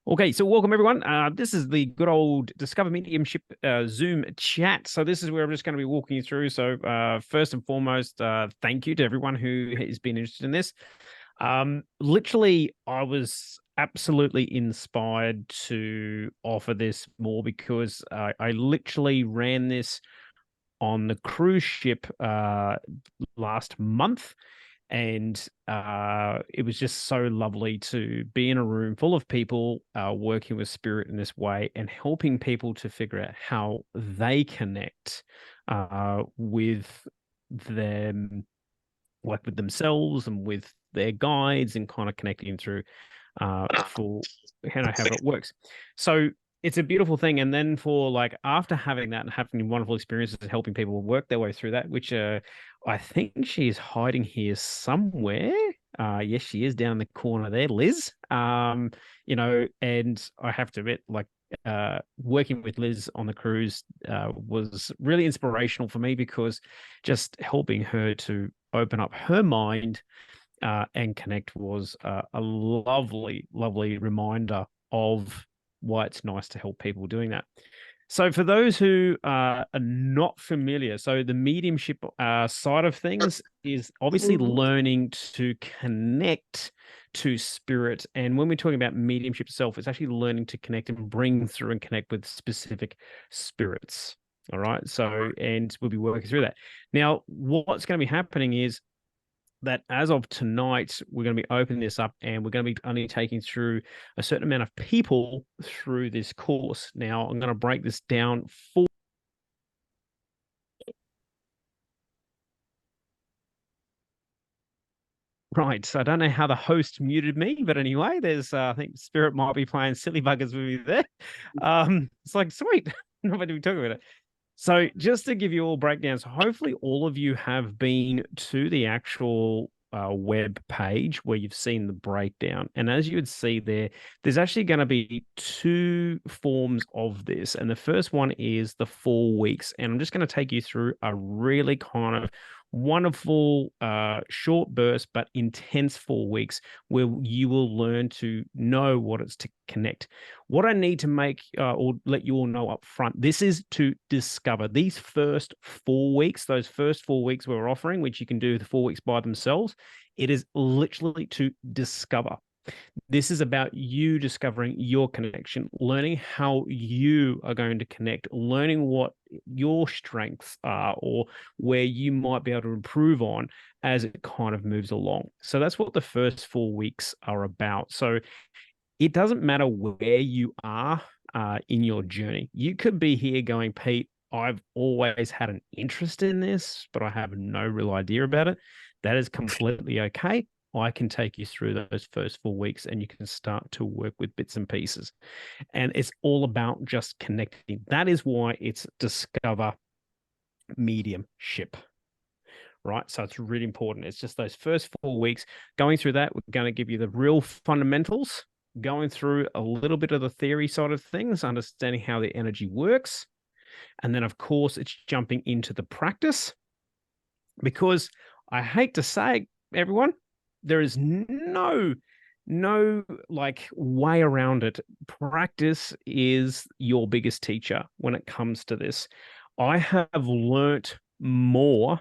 Okay, so welcome everyone. This is the good old Discover Mediumship Zoom chat. So this is where I'm just going to be walking you through. So first and foremost, thank you to everyone who has been interested in this. Literally, I was absolutely inspired to offer this more because I literally ran this on the cruise ship last month, and it was just so lovely to be in a room full of people working with spirit in this way and helping people to figure out how they connect with them, like with themselves and with their guides, and kind of connecting through for how it works. So it's a beautiful thing. And then for like after having that and having wonderful experiences and helping people work their way through that, which I think she's hiding here somewhere. Yes, she is down the corner there, Liz. And I have to admit, like working with Liz on the cruise was really inspirational for me, because just helping her to open up her mind and connect was a lovely, lovely reminder of why it's nice to help people doing that. So, for those who are not familiar, so the mediumship side of things is obviously learning to connect to spirit. And when we're talking about mediumship itself, it's actually learning to connect and bring through and connect with specific spirits. All right. So, and we'll be working through that. Now, what's going to be happening is that as of tonight, we're going to be opening this up, and we're going to be only taking through a certain amount of people through this course. Now, I'm going to break this down for. Right, so I don't know how the host muted me, but anyway, there's I think Spirit might be playing silly buggers with me there. It's like sweet, nobody be talking about it. So just to give you all breakdowns, hopefully all of you have been to the actual web page where you've seen the breakdown. And as you would see there, there's actually going to be two forms of this. And the first one is the 4 weeks. And I'm just going to take you through a really kind of wonderful short burst but intense 4 weeks where you will learn to know what it's to connect. What I need to make or let you all know up front, this is to discover these first 4 weeks, those first 4 weeks we're offering, which you can do the 4 weeks by themselves. It is literally to discover. This is about you discovering your connection, learning how you are going to connect, learning what your strengths are or where you might be able to improve on as it kind of moves along. So that's what the first 4 weeks are about. So it doesn't matter where you are in your journey. You could be here going, Pete, I've always had an interest in this, but I have no real idea about it. That is completely okay. I can take you through those first 4 weeks, and you can start to work with bits and pieces. And it's all about just connecting. That is why it's Discover Mediumship, right? So it's really important. It's just those first 4 weeks going through that. We're going to give you the real fundamentals, going through a little bit of the theory side of things, understanding how the energy works. And then, of course, it's jumping into the practice, because I hate to say, everyone, there is no like way around it. Practice is your biggest teacher when it comes to this. I have learnt more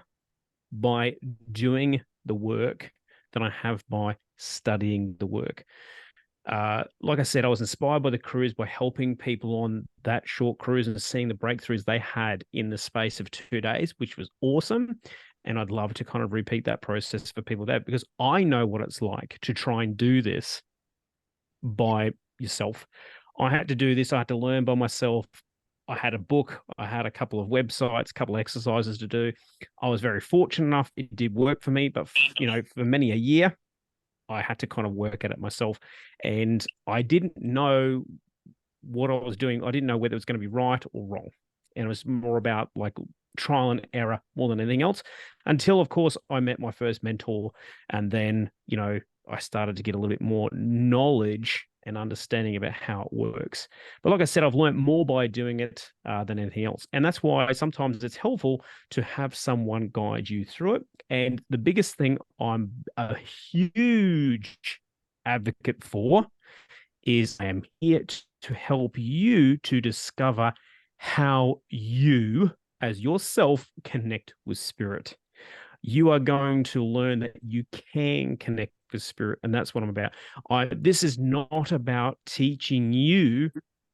by doing the work than I have by studying the work. Like I said, I was inspired by the cruise, by helping people on that short cruise and seeing the breakthroughs they had in the space of 2 days, which was awesome. And I'd love to kind of repeat that process for people there, because I know what it's like to try and do this by yourself. I had to do this. I had to learn by myself. I had a book. I had a couple of websites, a couple of exercises to do. I was very fortunate enough. It did work for me, but for many a year, I had to kind of work at it myself. And I didn't know what I was doing. I didn't know whether it was going to be right or wrong. And it was more about like trial and error more than anything else, until, of course, I met my first mentor. And then, I started to get a little bit more knowledge and understanding about how it works. But like I said, I've learned more by doing it than anything else. And that's why sometimes it's helpful to have someone guide you through it. And the biggest thing I'm a huge advocate for is I am here to help you to discover how you, as yourself, connect with spirit. You are going to learn that you can connect with spirit, and that's what I'm about. This is not about teaching you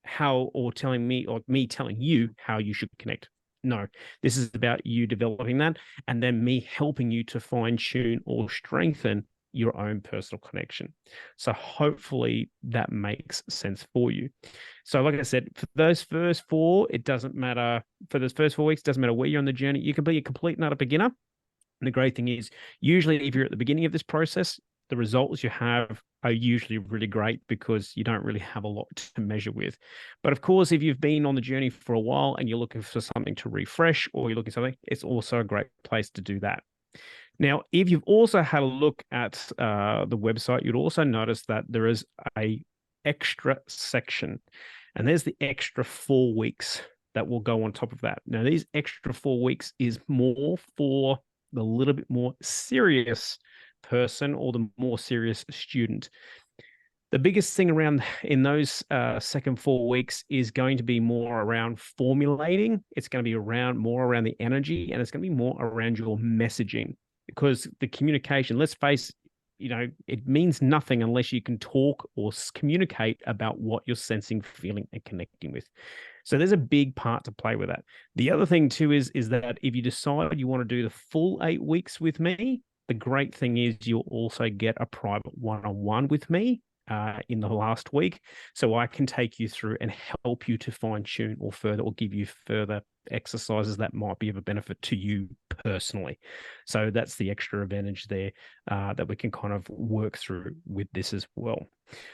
how, or telling me, or me telling you how you should connect. No, this is about you developing that, and then me helping you to fine tune or strengthen your own personal connection. So hopefully that makes sense for you. So like I said, for those first 4, it doesn't matter. For those first 4 weeks, it doesn't matter where you're on the journey. You can be a complete and utter beginner. And the great thing is, usually if you're at the beginning of this process, the results you have are usually really great because you don't really have a lot to measure with. But of course, if you've been on the journey for a while and you're looking for something to refresh, or you're looking for something, it's also a great place to do that. Now, if you've also had a look at the website, you'd also notice that there is a extra section, and there's the extra 4 weeks that will go on top of that. Now, these extra 4 weeks is more for the little bit more serious person or the more serious student. The biggest thing around in those second 4 weeks is going to be more around formulating. It's going to be more around the energy, and it's going to be more around your messaging, because the communication, let's face, it means nothing unless you can talk or communicate about what you're sensing, feeling, and connecting with. So there's a big part to play with that. The other thing too is that if you decide you want to do the full 8 weeks with me, the great thing is you'll also get a private one-on-one with me in the last week. So I can take you through and help you to fine tune or give you further exercises that might be of a benefit to you personally. So that's the extra advantage there that we can kind of work through with this as well.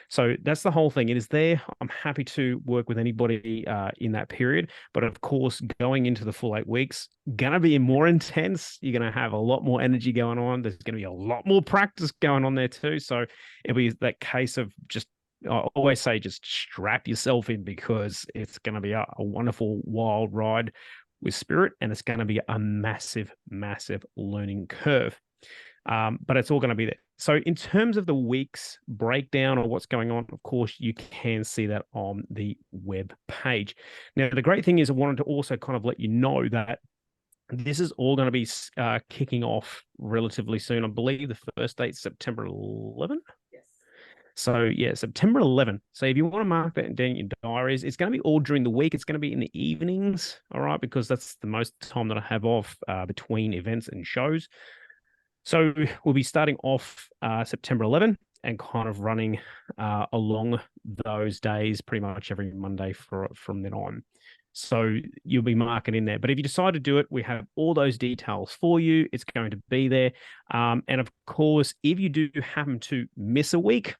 So that's the whole thing. It is there. I'm happy to work with anybody in that period. But of course, going into the full 8 weeks, going to be more intense. You're going to have a lot more energy going on. There's going to be a lot more practice going on there too. So it'll be that case of just, I always say, just strap yourself in, because it's going to be a wonderful, wild ride with spirit. And it's going to be a massive, massive learning curve. But it's all going to be there. So in terms of the week's breakdown or what's going on, of course, you can see that on the web page. Now, the great thing is I wanted to also kind of let you know that this is all going to be kicking off relatively soon. I believe the first date, September 11. Yes. So yeah, September 11. So if you want to mark that down in your diaries, it's going to be all during the week. It's going to be in the evenings, all right, because that's the most time that I have off between events and shows. So we'll be starting off September 11 and kind of running along those days pretty much every Monday from then on. So you'll be marking in there. But if you decide to do it, we have all those details for you. It's going to be there. And of course, if you do happen to miss a week,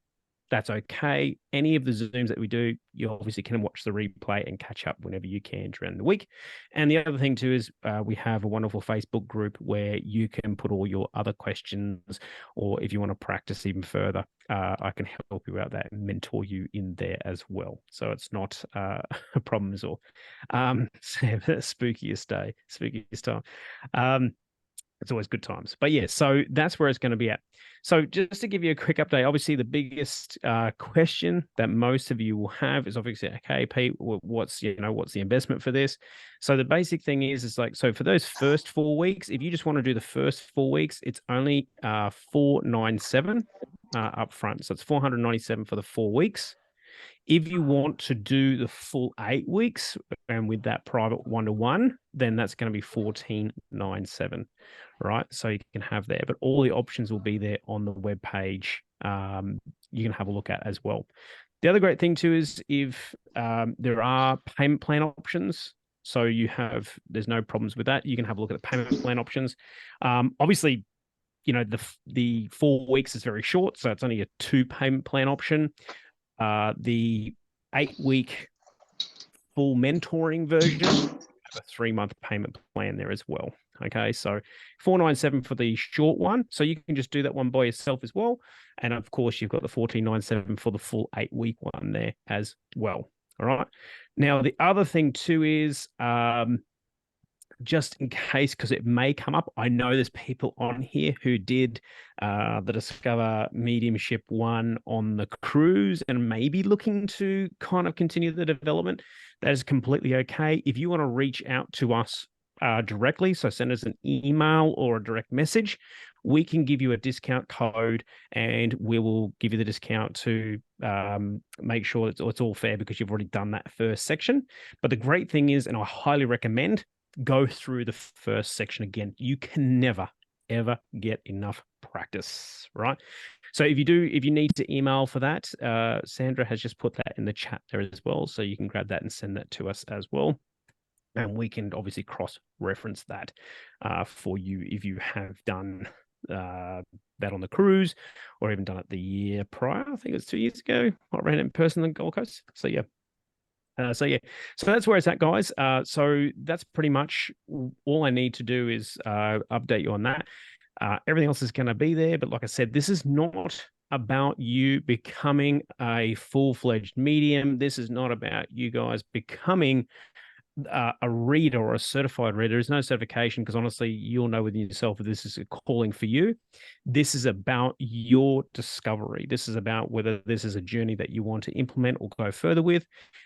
that's okay. Any of the Zooms that we do, you obviously can watch the replay and catch up whenever you can during the week. And the other thing too is we have a wonderful Facebook group where you can put all your other questions, or if you want to practice even further, I can help you out there and mentor you in there as well. So it's not a problem at all. Spookiest time. It's always good times. But yeah, so that's where it's going to be at. So just to give you a quick update, obviously the biggest question that most of you will have is obviously, okay, Pete, what's the investment for this? So the basic thing is like, so for those first 4 weeks, if you just want to do the first 4 weeks, it's only $497 up front. So it's $497 for the 4 weeks. If you want to do the full 8 weeks and with that private one-to-one, then that's going to be $1,497, right? So you can have there, but all the options will be there on the web page. You can have a look at as well. The other great thing too is if there are payment plan options, so there's no problems with that. You can have a look at the payment plan options. Obviously, the 4 weeks is very short, so it's only a 2 payment plan option. The 8-week full mentoring version, have a 3-month payment plan there as well. Okay, so $497 for the short one. So you can just do that one by yourself as well. And of course, you've got the $1,497 for the full 8-week one there as well. All right. Now, the other thing too is just in case, because it may come up. I know there's people on here who did the Discover Mediumship one on the cruise and maybe looking to kind of continue the development. That is completely okay. If you want to reach out to us directly, so send us an email or a direct message, we can give you a discount code and we will give you the discount to make sure it's all fair, because you've already done that first section. But the great thing is, and I highly recommend, go through the first section again. You can never, ever get enough practice, right? So if you need to email for that, Sandra has just put that in the chat there as well. So you can grab that and send that to us as well. And we can obviously cross-reference that for you if you have done that on the cruise, or even done it the year prior. I think it was 2 years ago. I ran it in person on the Gold Coast. So yeah. So that's where it's at, guys. So that's pretty much all I need to do is update you on that. Everything else is going to be there. But like I said, this is not about you becoming a full-fledged medium. This is not about you guys becoming a reader or a certified reader. There's no certification, because honestly, you'll know within yourself if this is a calling for you. This is about your discovery. This is about whether this is a journey that you want to implement or go further with,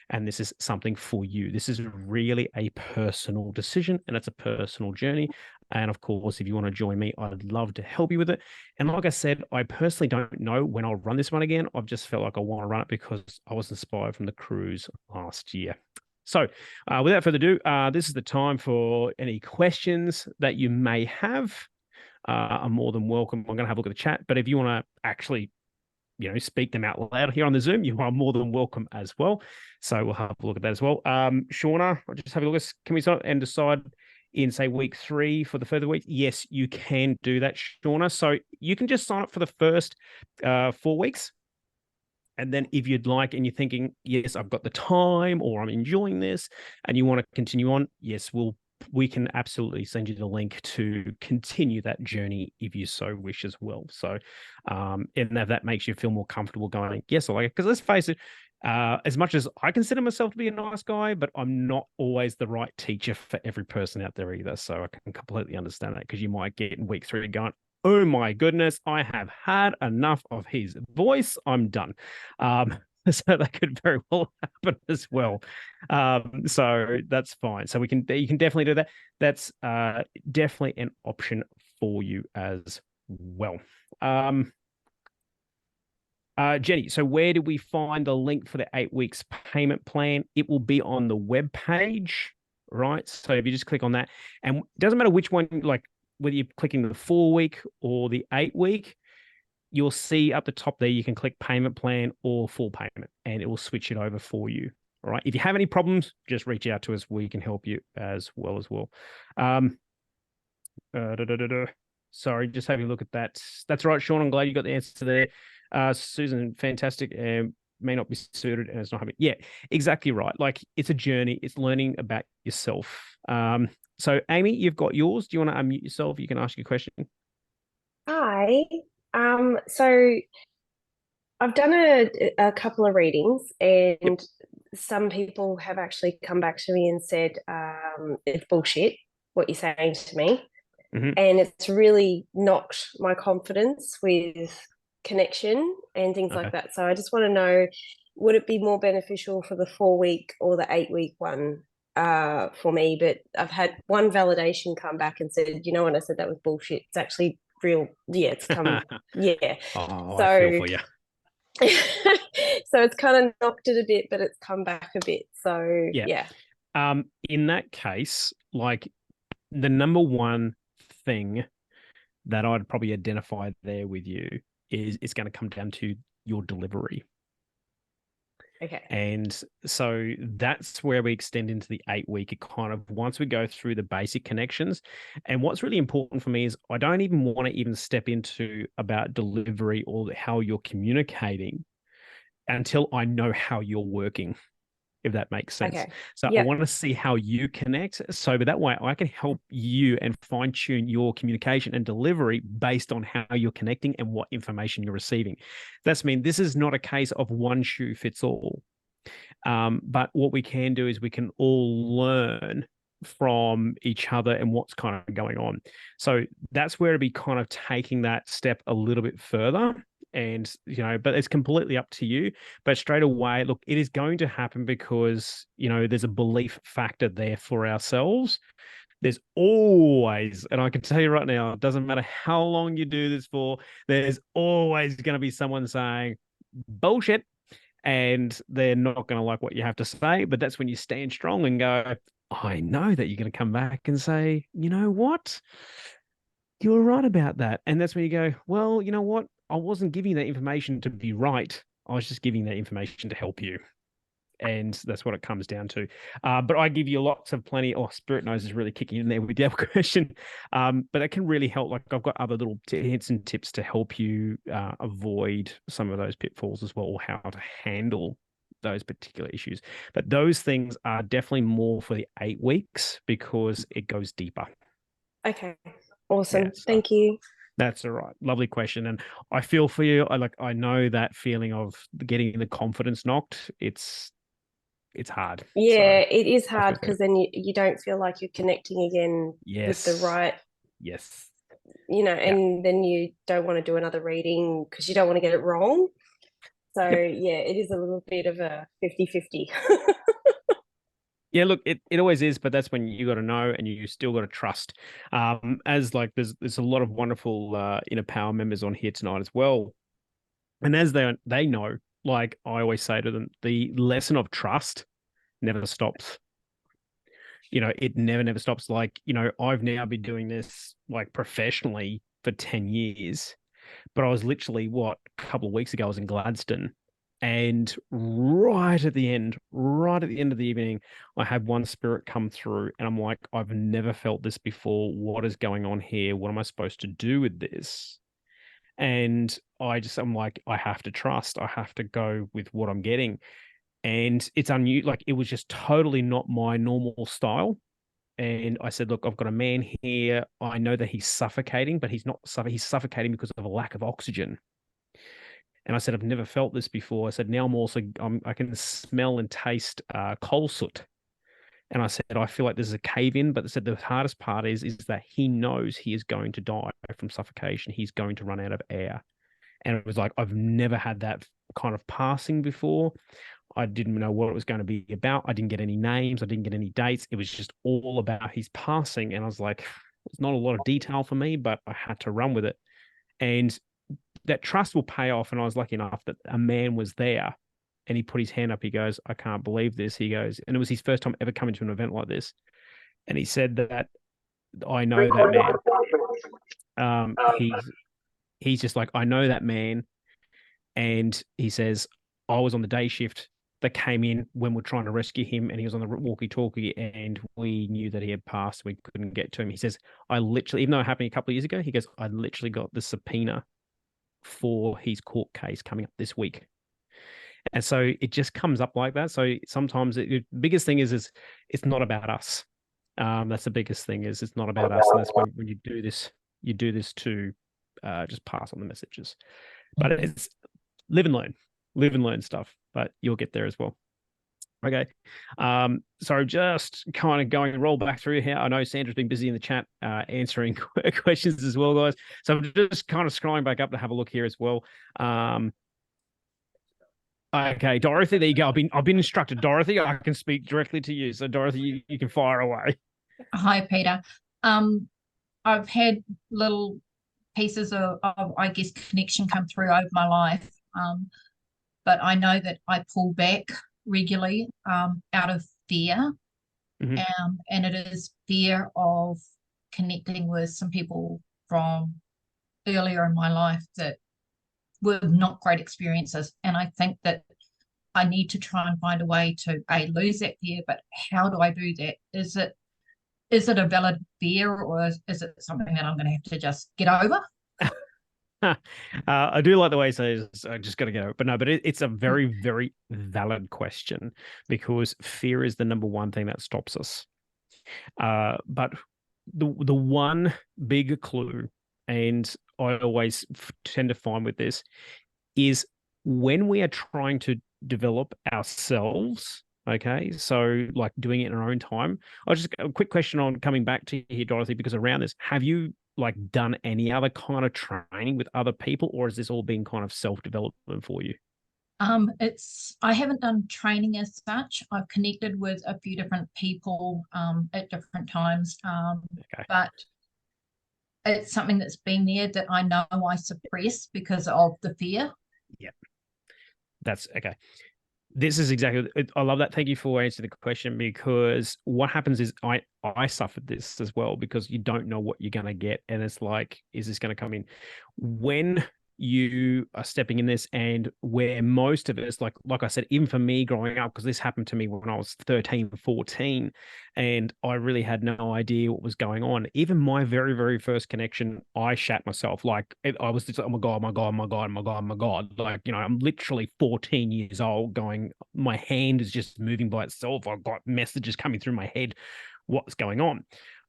and this is something for you. This is really a personal decision, and it's a personal journey. And of course, if you want to join me, I'd love to help you with it. And like I said, I personally don't know when I'll run this one again. I've just felt like I want to run it because I was inspired from the cruise last year. So without further ado, this is the time for any questions that you may have. I'm more than welcome. I'm going to have a look at the chat, but if you want to actually, speak them out loud here on the Zoom, you are more than welcome as well. So we'll have a look at that as well. Shauna, I'll just have a look. Can we start and decide in, say, week 3 for the further week? Yes, you can do that, Shauna. So you can just sign up for the first 4 weeks. And then if you'd like, and you're thinking, yes, I've got the time, or I'm enjoying this, and you want to continue on, yes, we can absolutely send you the link to continue that journey if you so wish as well. So, and if that makes you feel more comfortable going, yes, I like it. Because let's face it, as much as I consider myself to be a nice guy, but I'm not always the right teacher for every person out there either. So I can completely understand that, because you might get in week 3 going, oh my goodness, I have had enough of his voice. I'm done. So that could very well happen as well. So that's fine. So you can definitely do that. That's definitely an option for you as well. Jenny, so where do we find the link for the 8 weeks payment plan? It will be on the web page, right? So if you just click on that, and it doesn't matter which one, like whether you're clicking the 4 week or the 8 week, you'll see up the top there, you can click payment plan or full payment, and it will switch it over for you. All right. If you have any problems, just reach out to us. We can help you as well. Sorry, just having a look at that. That's right, Sean. I'm glad you got the answer there. Susan, fantastic. May not be suited and it's not having. Yeah, exactly right. Like, it's a journey. It's learning about yourself. So Amy, you've got yours. Do you want to unmute yourself? You can ask your question. Hi. So I've done a couple of readings, and some people have actually come back to me and said, it's bullshit what you're saying to me. Mm-hmm. And it's really knocked my confidence with connection and things like that. So I just want to know, would it be more beneficial for the 4 week or the 8 week one for me? But I've had one validation come back and said, you know, when I said that was bullshit, it's actually real. Yeah, it's come. Yeah. Oh, so, I feel for you. So it's kind of knocked it a bit, but it's come back a bit. So yeah. In that case, like, the number one thing that I'd probably identify there with you is it's going to come down to your delivery. Okay. And so that's where we extend into the 8 week. It kind of, once we go through the basic connections, and what's really important for me is I don't even want to even step into about delivery or how you're communicating until I know how you're working, if that makes sense. Okay. So I want to see how you connect. So that way I can help you and fine tune your communication and delivery based on how you're connecting and what information you're receiving. That's mean this is not a case of one shoe fits all. But what we can do is we can all learn from each other and what's kind of going on. So that's where to be kind of taking that step a little bit further. And, but it's completely up to you. But straight away, look, it is going to happen because, there's a belief factor there for ourselves. There's always, and I can tell you right now, it doesn't matter how long you do this for, there's always going to be someone saying bullshit, and they're not going to like what you have to say. But that's when you stand strong and go, I know that you're going to come back and say, you know what? You were right about that. And that's when you go, well, you know what? I wasn't giving that information to be right. I was just giving that information to help you. And that's what it comes down to. But I give you lots of plenty. Oh, Spirit Knows is really kicking in there with the question. But it can really help. Like I've got other little hints and tips to help you avoid some of those pitfalls as well, or how to handle those particular issues. But those things are definitely more for the 8 weeks because it goes deeper. Okay. Awesome. Yeah, so thank you. That's all right. Lovely question. And I feel for you. I know that feeling of getting the confidence knocked. It's hard. Yeah, So it is hard because then you don't feel like you're connecting again with the right, yes, and then you don't want to do another reading because you don't want to get it wrong. So yeah, it is a little bit of a 50-50. Yeah, look, it always is, but that's when you got to know and you still got to trust. As like there's a lot of wonderful inner power members on here tonight as well. And as they know, like I always say to them, the lesson of trust never stops. It never stops. Like, I've now been doing this like professionally for 10 years, but I was literally a couple of weeks ago, I was in Gladstone. And right at the end of the evening, I had one spirit come through and I'm like, I've never felt this before. What is going on here? What am I supposed to do with this? And I'm like, I have to trust. I have to go with what I'm getting. And it's unusual. Like it was just totally not my normal style. And I said, look, I've got a man here. I know that he's suffocating, but he's not suffocating. He's suffocating because of a lack of oxygen. And I said, I've never felt this before. I said, now I can smell and taste coal soot. And I said, I feel like there's a cave in, but I said the hardest part is that he knows he is going to die from suffocation. He's going to run out of air. And it was like, I've never had that kind of passing before. I didn't know what it was going to be about. I didn't get any names. I didn't get any dates. It was just all about his passing. And I was like, it's not a lot of detail for me, but I had to run with it. And that trust will pay off. And I was lucky enough that a man was there and he put his hand up. He goes, I can't believe this. He goes, and it was his first time ever coming to an event like this. And he said that I know that man. He's just like, I know that man. And he says, I was on the day shift that came in when we're trying to rescue him, and he was on the walkie-talkie, and we knew that he had passed. We couldn't get to him. He says, I literally, even though it happened a couple of years ago, he goes, I literally got the subpoena for his court case coming up this week. And so it just comes up like that. So sometimes the biggest thing is it's not about us. That's the biggest thing is it's not about us. And that's when you do this to just pass on the messages. But it's live and learn stuff, but you'll get there as well. Okay. So just kind of going and roll back through here. I know Sandra's been busy in the chat answering questions as well, guys. So I'm just kind of scrolling back up to have a look here as well. Okay, Dorothy, there you go. I've been instructed. Dorothy, I can speak directly to you. So Dorothy, you can fire away. Hi, Peter. I've had little pieces of I guess connection come through over my life. But I know that I pull back regularly out of fear. Mm-hmm. And it is fear of connecting with some people from earlier in my life that were not great experiences. And I think that I need to try and find a way to lose that fear. But how do I do that? Is it a valid fear, or is it something that I'm going to have to just get over? I do like the way he says, I just got to get over it. But no, it's a very, very valid question because fear is the number one thing that stops us. But the one big clue, and I always tend to find with this, is when we are trying to develop ourselves, Okay, so like doing it in our own time. I just a quick question on coming back to here, Dorothy, because around this, have you like done any other kind of training with other people, or has this all been kind of self-development for you? I haven't done training as such. I've connected with a few different people at different times, Okay. but it's something that's been there that I know I suppress because of the fear. Yeah, that's okay. This is exactly, I love that. Thank you for answering the question, because what happens is I suffered this as well, because you don't know what you're going to get. And it's like, is this going to come in? When you are stepping in this, and where most of us, like I said, even for me growing up, because this happened to me when I was 13, 14, and I really had no idea what was going on. Even my very, very first connection, I shat myself. Like I was just, oh my God, oh my God, oh my God, oh my God, oh my God. Like, I'm literally 14 years old going, my hand is just moving by itself. I've got messages coming through my head. What's going on?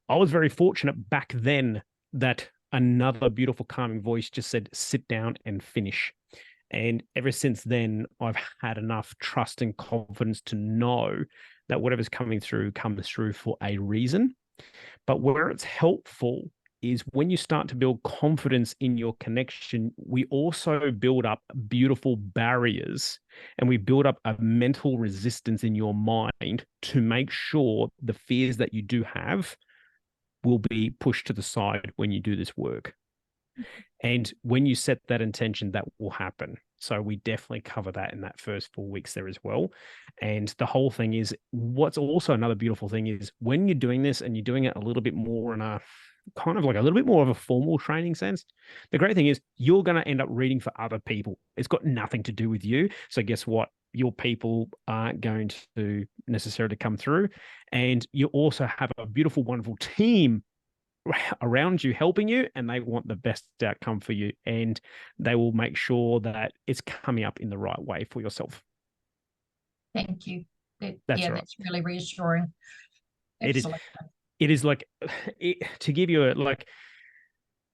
I was very fortunate back then that another beautiful calming voice just said, sit down and finish. And ever since then, I've had enough trust and confidence to know that whatever's coming through comes through for a reason. But where it's helpful is when you start to build confidence in your connection, we also build up beautiful barriers, and we build up a mental resistance in your mind to make sure the fears that you do have will be pushed to the side when you do this work. And when you set that intention, that will happen. So we definitely cover that in that first 4 weeks there as well. And the whole thing is, what's also another beautiful thing is when you're doing this and you're doing it a little bit more in a kind of like a little bit more of a formal training sense, the great thing is you're going to end up reading for other people. It's got nothing to do with you. So guess what? Your people aren't going to necessarily come through. And you also have a beautiful, wonderful team around you helping you, and they want the best outcome for you, and they will make sure that it's coming up in the right way for yourself. Thank you. That's yeah, right. that's really reassuring. Absolutely. It is like to give you a like,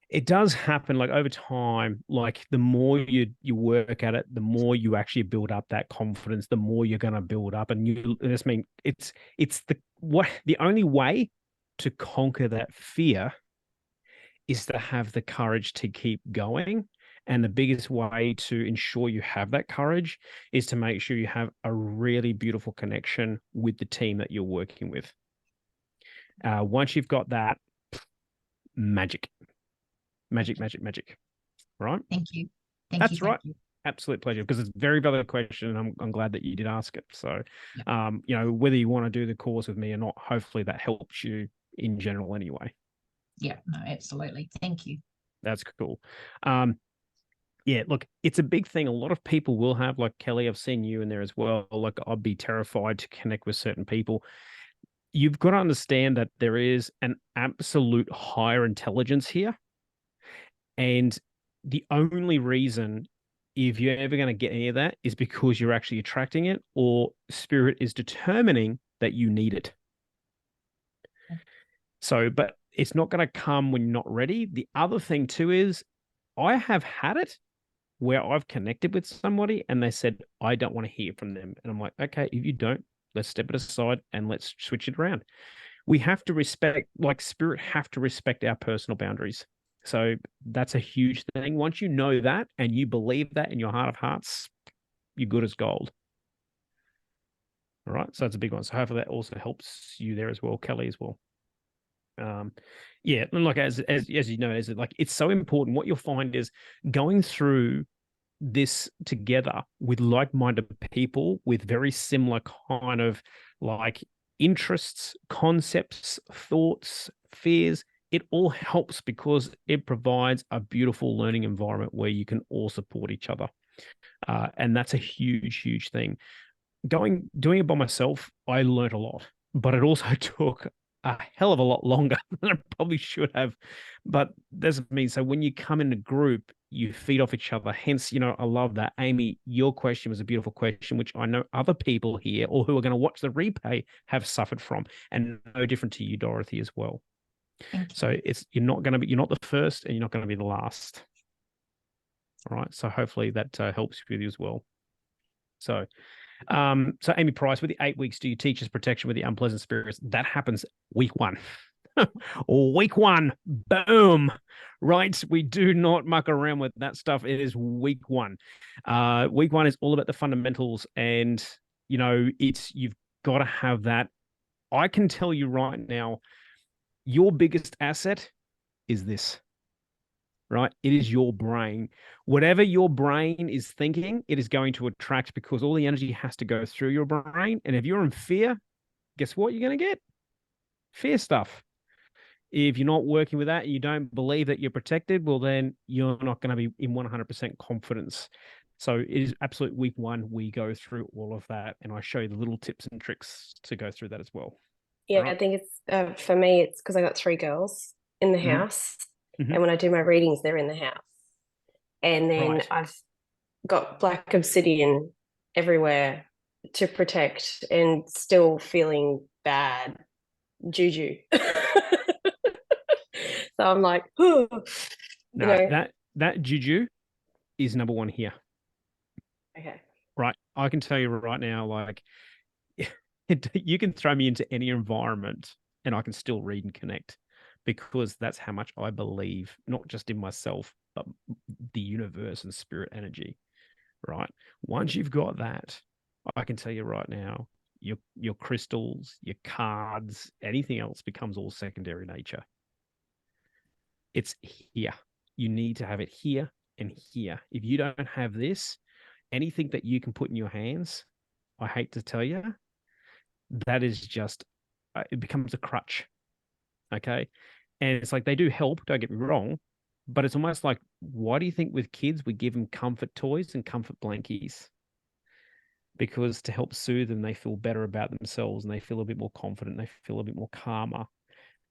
it does happen like over time. Like the more you work at it, the more you actually build up that confidence, the more you're going to build up. And you just mean it's the only way to conquer that fear is to have the courage to keep going. And the biggest way to ensure you have that courage is to make sure you have a really beautiful connection with the team that you're working with. Once you've got that, magic, magic, magic, magic. Right? Thank you. That's right. Thank you. Absolute pleasure, because it's a very valid question, and I'm glad that you did ask it. So, Yeah. Whether you want to do the course with me or not, hopefully that helps you in general anyway. Yeah, no, absolutely. Thank you. That's cool. Yeah, look, it's a big thing. A lot of people will have, like Kelly, I've seen you in there as well. Like, I'd be terrified to connect with certain people. You've got to understand that there is an absolute higher intelligence here. And the only reason, if you're ever going to get any of that, is because you're actually attracting it, or spirit is determining that you need it. So, but it's not going to come when you're not ready. The other thing too is I have had it where I've connected with somebody and they said, I don't want to hear from them. And I'm like, okay, if you don't, let's step it aside and let's switch it around. We have to respect, like spirit have to respect our personal boundaries. So that's a huge thing. Once you know that and you believe that in your heart of hearts, you're good as gold. All right. So it's a big one. So hopefully that also helps you there as well, Kelly, as well. Yeah, and like as you know, it's so important. What you'll find is going through this together with like-minded people with very similar kind of like interests, concepts, thoughts, fears. It all helps because it provides a beautiful learning environment where you can all support each other, and that's a huge, huge thing. Doing it by myself, I learned a lot, but it also took a hell of a lot longer than I probably should have. But that's me. So when you come in a group, you feed off each other. Hence, I love that. Amy, your question was a beautiful question, which I know other people here or who are going to watch the replay have suffered from, and no different to you, Dorothy, as well. So you're not the first, and you're not going to be the last. All right. So hopefully that helps with you as well. So So Amy Price, with the 8 weeks, do you teach us protection with the unpleasant spirits? That happens week 1. Week 1, boom, right? We do not muck around with that stuff. It is week 1. Week 1 is all about the fundamentals, and you've got to have that. I can tell you right now, your biggest asset is this, right? It is your brain. Whatever your brain is thinking, it is going to attract, because all the energy has to go through your brain. And if you're in fear, guess what you're going to get? Fear stuff. If you're not working with that, you don't believe that you're protected, well, then you're not going to be in 100% confidence. So it is absolute week 1. We go through all of that, and I show you the little tips and tricks to go through that as well. Yeah, Right. I think it's for me, it's because I got 3 girls in the house, and when I do my readings, they're in the house. And then I've got black obsidian everywhere to protect, and still feeling bad juju. So I'm like, oh, that juju is number 1 here. Okay. Right. I can tell you right now, like, you can throw me into any environment and I can still read and connect, because that's how much I believe, not just in myself, but the universe and spirit energy. Right. Once you've got that, I can tell you right now, your crystals, your cards, anything else becomes all secondary nature. It's here. You need to have it here and here. If you don't have this, anything that you can put in your hands, I hate to tell you, that is just, it becomes a crutch. Okay. And it's like, they do help, don't get me wrong, but it's almost like, why do you think with kids we give them comfort toys and comfort blankies? Because to help soothe them, they feel better about themselves, and they feel a bit more confident, they feel a bit more calmer,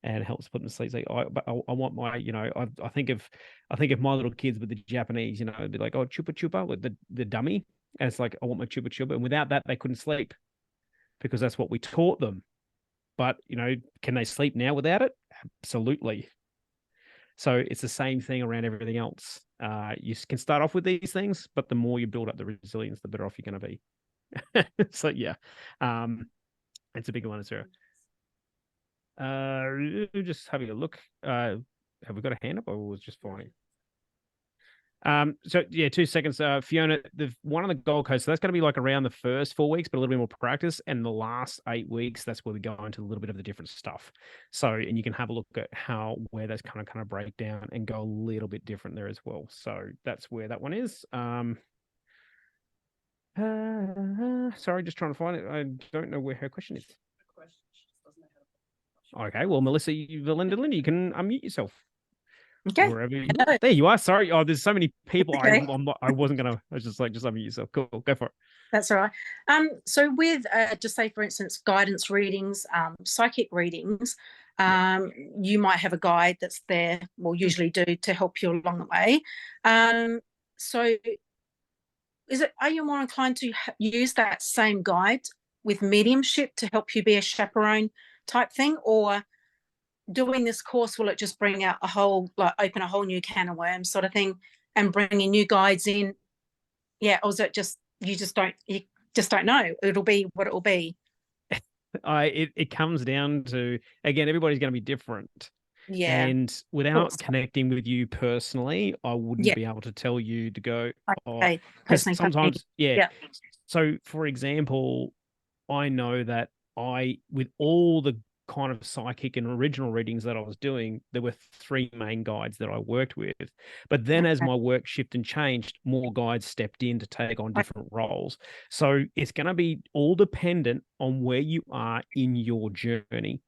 and it helps put them to sleep. It's like, I want my, I think of my little kids with the Japanese, it'd be like, oh, chupa chupa with the dummy. And it's like, I want my chupa chupa. And without that, they couldn't sleep, because that's what we taught them. But, can they sleep now without it? Absolutely. So it's the same thing around everything else. You can start off with these things, but the more you build up the resilience, the better off you're going to be. So yeah, it's a big one as well. Just having a look. Have we got a hand up, or was just fine? So yeah, 2 seconds. Fiona, the one on the Gold Coast, so that's going to be like around the first 4 weeks, but a little bit more practice. And the last 8 weeks, that's where we go into a little bit of the different stuff. So, and you can have a look at where those kind of break down and go a little bit different there as well. So that's where that one is. Sorry, just trying to find it. I don't know where her question is. Okay, well, Melissa, Linda, you can unmute yourself. Okay. Wherever you are. There you are. Sorry. Oh, there's so many people. Okay. I wasn't gonna. I was just unmute yourself. Cool. Go for it. That's all right. So with just say, for instance, guidance readings, psychic readings, you might have a guide that's there, well, usually do, to help you along the way. So are you more inclined to use that same guide with mediumship to help you be a chaperone type thing, or doing this course, will it just bring out open a whole new can of worms sort of thing, and bringing new guides in? Yeah. Or is it just, you just don't know? It'll be what it will be. It comes down to, again, everybody's going to be different. Yeah. And without connecting with you personally, I wouldn't be able to tell you to go. Okay. Because sometimes, yeah. So, for example, I know that with all the kind of psychic and original readings that I was doing, there were 3 main guides that I worked with. But then as my work shifted and changed, more guides stepped in to take on different roles. So it's going to be all dependent on where you are in your journey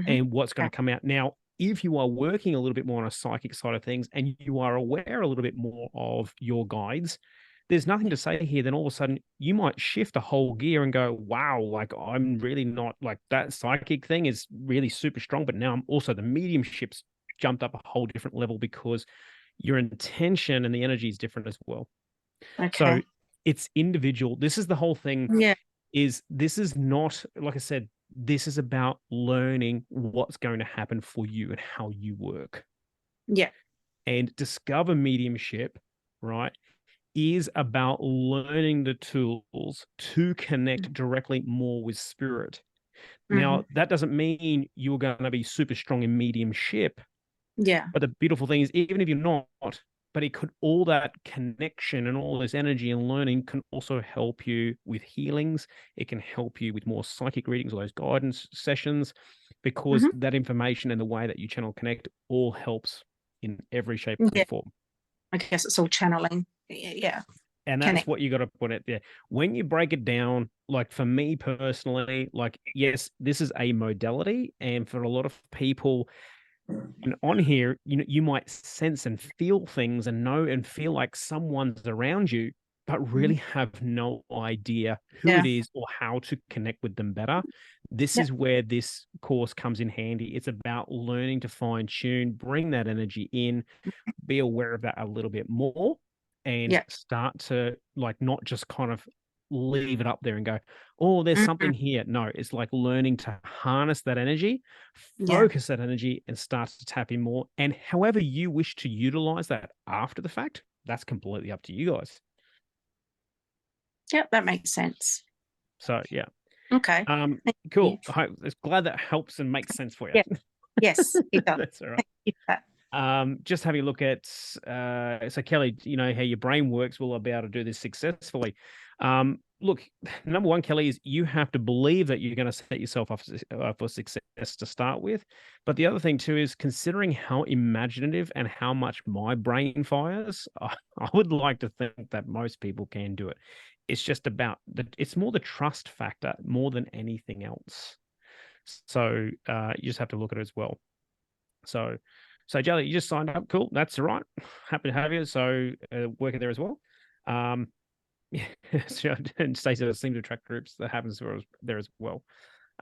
and what's going to come out. Now, if you are working a little bit more on a psychic side of things and you are aware a little bit more of your guides, there's nothing to say here. Then all of a sudden you might shift a whole gear and go, wow, like I'm really not, like that psychic thing is really super strong, but now I'm also, the mediumship's jumped up a whole different level because your intention and the energy is different as well. Okay. So it's individual. This is the whole thing. Yeah. This is not, like I said, this is about learning what's going to happen for you and how you work. Yeah. And Discover Mediumship, right, is about learning the tools to connect directly more with spirit. Now, that doesn't mean you're going to be super strong in mediumship. Yeah. But the beautiful thing is, even if you're not, but it could, all that connection and all this energy and learning can also help you with healings. It can help you with more psychic readings, or those guidance sessions, because that information and the way that you channel connect all helps in every shape and form. I guess it's all channeling. Yeah. And that's what you got to put it there. When you break it down, like for me personally, like, yes, this is a modality. And for a lot of people, and on here, you know, you might sense and feel things and know and feel like someone's around you, but really have no idea who it is or how to connect with them better. This is where this course comes in handy. It's about learning to fine tune, bring that energy in, be aware of that a little bit more, and start to, like, not just kind of leave it up there and go, oh, there's something here. No, it's like learning to harness that energy, focus that energy, and start to tap in more. And however you wish to utilize that after the fact, that's completely up to you guys. Yep, that makes sense. So yeah. Okay. Cool. I'm glad that helps and makes sense for you. Yeah. Yes, it does. That's all right. Just having a look at so Kelly, you know how your brain works. Will I be able to do this successfully? Look, number one, Kelly, is you have to believe that you're going to set yourself up for success to start with. But the other thing too is considering how imaginative and how much my brain fires. I would like to think that most people can do it. It's just about it's more the trust factor more than anything else. So you just have to look at it as well. So Jelly, you just signed up. Cool. That's all right. Happy to have you. So working there as well. Yeah. And Stacey seems to attract groups. That happens there as well.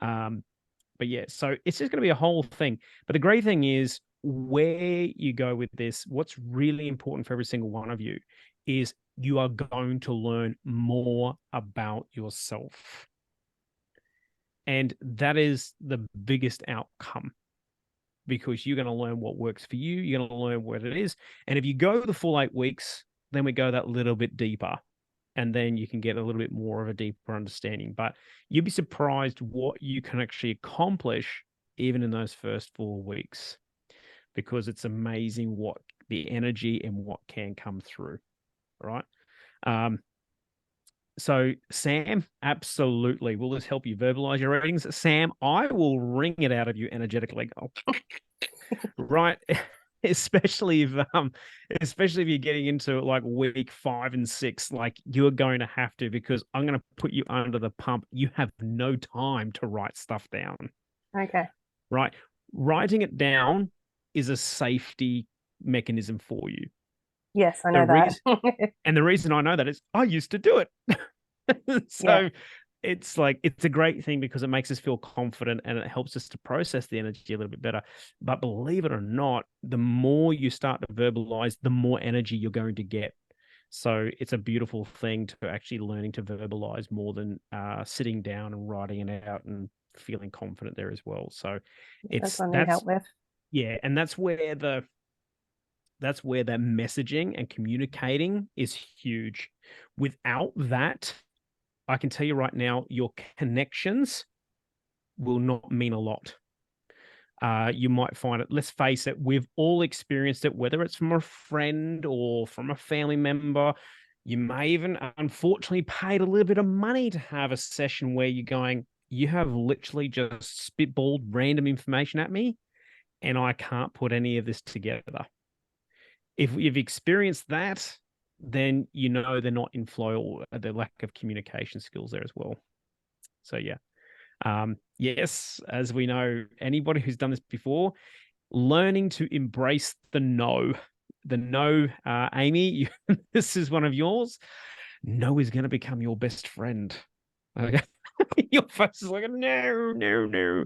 But yeah, so it's just going to be a whole thing. But the great thing is where you go with this, what's really important for every single one of you is you are going to learn more about yourself. And that is the biggest outcome, because you're going to learn what works for you. You're going to learn what it is. And if you go the full 8 weeks, then we go that little bit deeper. And then you can get a little bit more of a deeper understanding. But you'll be surprised what you can actually accomplish even in those first 4 weeks, because it's amazing what the energy and what can come through. All right. So Sam, absolutely. Will this help you verbalize your readings? Sam, I will wring it out of you energetically. Right. Especially if you're getting into like week 5 and 6, like you're going to have to, because I'm going to put you under the pump. You have no time to write stuff down. Okay. Right. Writing it down is a safety mechanism for you. Yes, I know that. And the reason I know that is I used to do it. So it's like, it's a great thing because it makes us feel confident and it helps us to process the energy a little bit better. But believe it or not, the more you start to verbalize, the more energy you're going to get. So it's a beautiful thing to actually learning to verbalize more than sitting down and writing it out and feeling confident there as well. So that's what I need help with. Yeah. And that's where that messaging and communicating is huge. Without that, I can tell you right now, your connections will not mean a lot. You might find it, let's face it, we've all experienced it, whether it's from a friend or from a family member. You may even, unfortunately, paid a little bit of money to have a session where you're going, you have literally just spitballed random information at me, and I can't put any of this together. If you've experienced that, then you know they're not in flow, or the lack of communication skills there as well. So yeah. Yes, as we know, anybody who's done this before, learning to embrace the no. Amy, this is one of yours. No is going to become your best friend. Okay. Your face is like, no.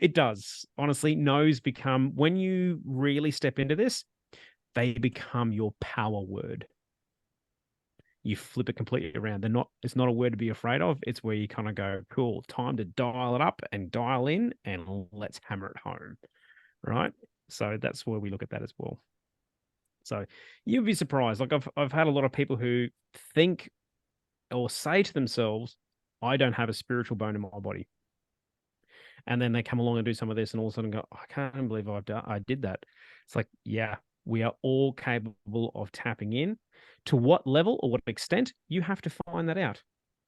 It does. Honestly, no's become, when you really step into this, they become your power word. You flip it completely around. It's not a word to be afraid of. It's where you kind of go, cool, time to dial it up and dial in, and let's hammer it home. Right? So that's where we look at that as well. So you'd be surprised. Like I've had a lot of people who think or say to themselves, I don't have a spiritual bone in my body. And then they come along and do some of this and all of a sudden go, I can't believe I did that. It's like, yeah, we are all capable of tapping in. To what level or what extent, you have to find that out.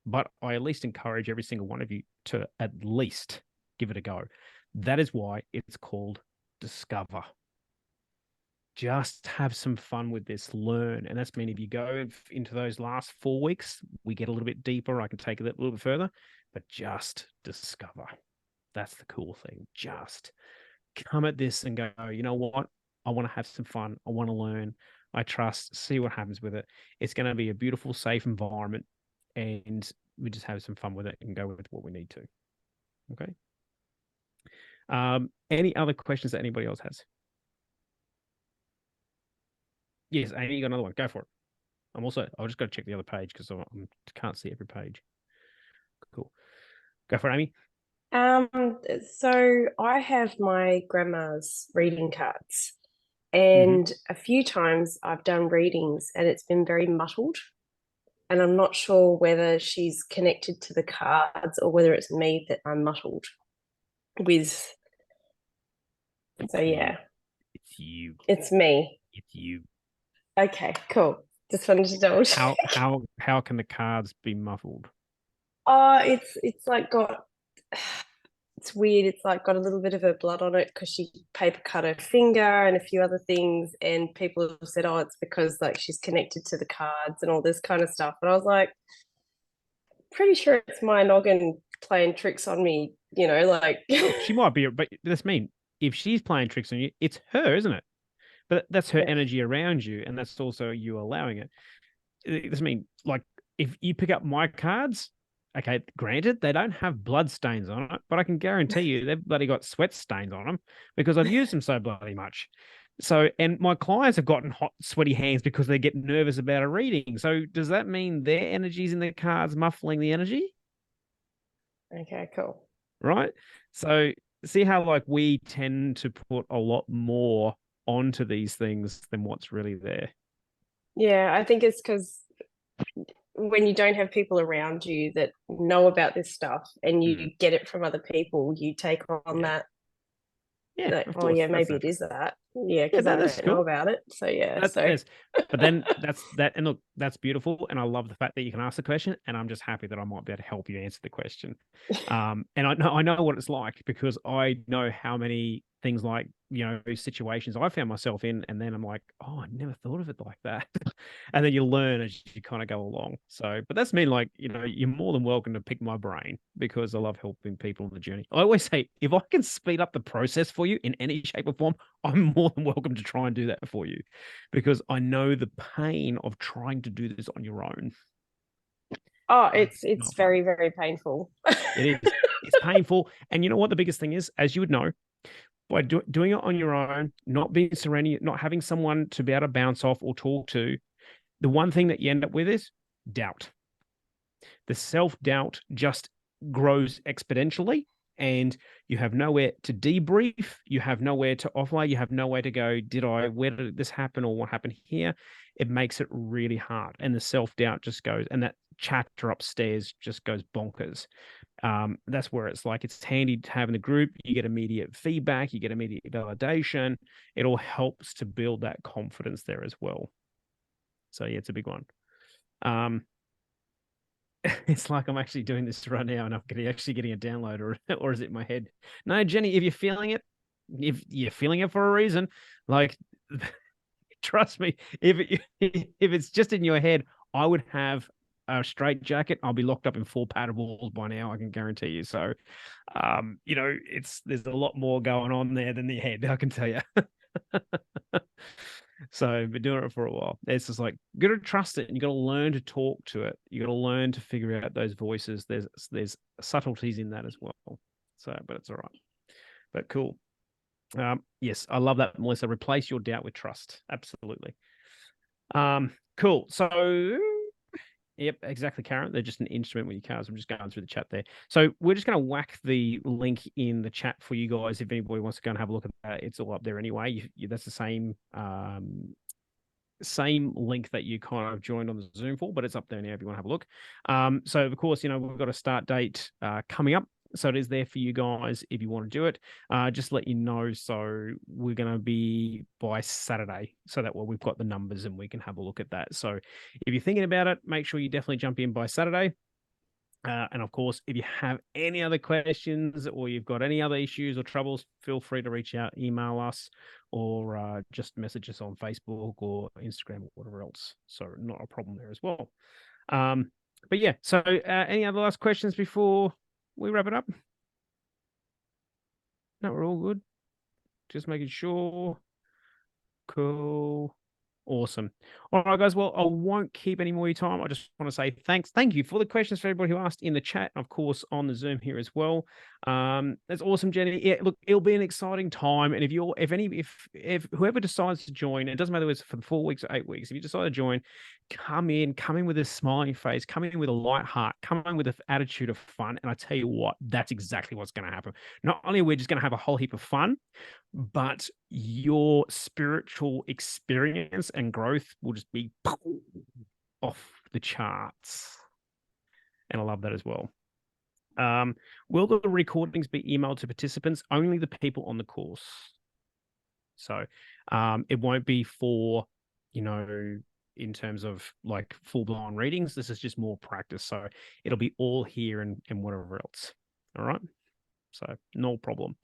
But I at least encourage every single one of you to at least give it a go. That is why it's called Discover. Just have some fun with this, learn. And that's mean if you go into those last 4 weeks, we get a little bit deeper. I can take it a little bit further, but just discover. That's the cool thing. Just come at this and go, you know what? I want to have some fun. I want to learn. I trust, see what happens with it. It's going to be a beautiful, safe environment. And we just have some fun with it and go with what we need to. Okay. Any other questions that anybody else has? Yes, Amy, you got another one. Go for it. I've just got to check the other page because I can't see every page. Cool. Go for it, Amy. So I have my grandma's reading cards, and a few times I've done readings and it's been very muddled, and I'm not sure whether she's connected to the cards or whether it's me that I'm muddled with. So yeah, it's you. It's me. It's you. Okay, cool. Just wanted to double check. How can the cards be muffled? Oh, it's like got. It's weird. It's like got a little bit of her blood on it because she paper cut her finger and a few other things. And people have said, "Oh, it's because like she's connected to the cards and all this kind of stuff." And I was like, pretty sure it's my noggin playing tricks on me. You know, like She might be, but that's mean. If she's playing tricks on you, it's her, isn't it? But that's her energy around you, and that's also you allowing it. It doesn't mean like if you pick up my cards. Okay, granted, they don't have blood stains on it, but I can guarantee you they've bloody got sweat stains on them because I've used them so bloody much. So, and my clients have gotten hot, sweaty hands because they get nervous about a reading. So, does that mean their energy's in the cards muffling the energy? Okay, cool. Right. So, see how like we tend to put a lot more onto these things than what's really there. Yeah, I think it's because when you don't have people around you that know about this stuff and you get it from other people, you take on that. Yeah. Like, Of oh course. yeah, maybe it is that. Yeah, because I don't know about it. So yeah. But then that's that. And look, that's beautiful. And I love the fact that you can ask the question. And I'm just happy that I might be able to help you answer the question. And I know what it's like because I know how many things like, you know, situations I found myself in. And then I'm like, oh, I never thought of it like that. And then you learn as you kind of go along. So, but that's mean like, you know, you're more than welcome to pick my brain because I love helping people on the journey. I always say, if I can speed up the process for you in any shape or form, I'm more than welcome to try and do that for you because I know the pain of trying to do this on your own. Oh, it's very, very painful. It is. It's painful. And you know what the biggest thing is, as you would know, by doing it on your own, not being surrounded, not having someone to be able to bounce off or talk to, the one thing that you end up with is doubt. The self-doubt just grows exponentially and you have nowhere to debrief. You have nowhere to offline. You have nowhere to go, where did this happen or what happened here? It makes it really hard. And the self-doubt just goes, and that chatter upstairs just goes bonkers. That's where it's like, it's handy to have in the group. You get immediate feedback, you get immediate validation. It all helps to build that confidence there as well. So yeah, it's a big one. It's like I'm actually doing this right now and I'm actually getting a download or is it in my head? No, Jenny, if you're feeling it for a reason, like trust me, if it's just in your head, I would have a straight jacket. I'll be locked up in 4 padded walls by now. I can guarantee you. So, you know, there's a lot more going on there than the head. I can tell you. So I've been doing it for a while. It's just like, you got to trust it and you got to learn to talk to it. You got to learn to figure out those voices. There's subtleties in that as well. So, but it's all right. But cool. Yes, I love that, Melissa. Replace your doubt with trust. Absolutely. Cool. So, yep, exactly, Karen. They're just an instrument with your cards. I'm just going through the chat there. So we're just going to whack the link in the chat for you guys. If anybody wants to go and have a look at that, it's all up there anyway. That's the same same link that you kind of joined on the Zoom for, but it's up there now if you want to have a look. So of course, we've got a start date coming up. So it is there for you guys if you want to do it. Just let you know. So we're going to be by Saturday, so that we've got the numbers and we can have a look at that. So if you're thinking about it, make sure you definitely jump in by Saturday. And of course, if you have any other questions or you've got any other issues or troubles, feel free to reach out, email us, or just message us on Facebook or Instagram or whatever else. So not a problem there as well. But yeah, so any other last questions before we wrap it up? No, we're all good. Just making sure. Cool. Awesome. All right, guys. Well, I won't keep any more of your time. I just want to say thank you for the questions for everybody who asked in the chat, and of course on the Zoom here as well. That's awesome, Jenny. Yeah, look, it'll be an exciting time. And if whoever decides to join, it doesn't matter whether it's for the 4 weeks or 8 weeks. If you decide to join, come in with a smiling face, come in with a light heart, come in with an attitude of fun. And I tell you what, that's exactly what's going to happen. Not only are we just going to have a whole heap of fun, but your spiritual experience and growth will just be off the charts. And I love that as well. Will the recordings be emailed to participants? Only the people on the course. So it won't be for, in terms of like full-blown readings. This is just more practice. So it'll be all here and whatever else. All right. So no problem.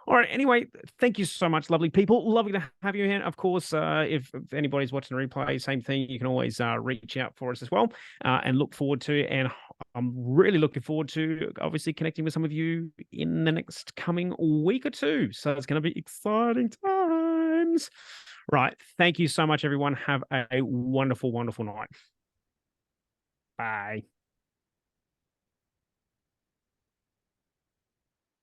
All right. Anyway, thank you so much, lovely people. Lovely to have you here. Of course, if anybody's watching the replay, same thing. You can always reach out for us as well, and look forward to. And I'm really looking forward to obviously connecting with some of you in the next coming week or two. So it's going to be exciting times. Right. Thank you so much, everyone. Have a wonderful, wonderful night. Bye.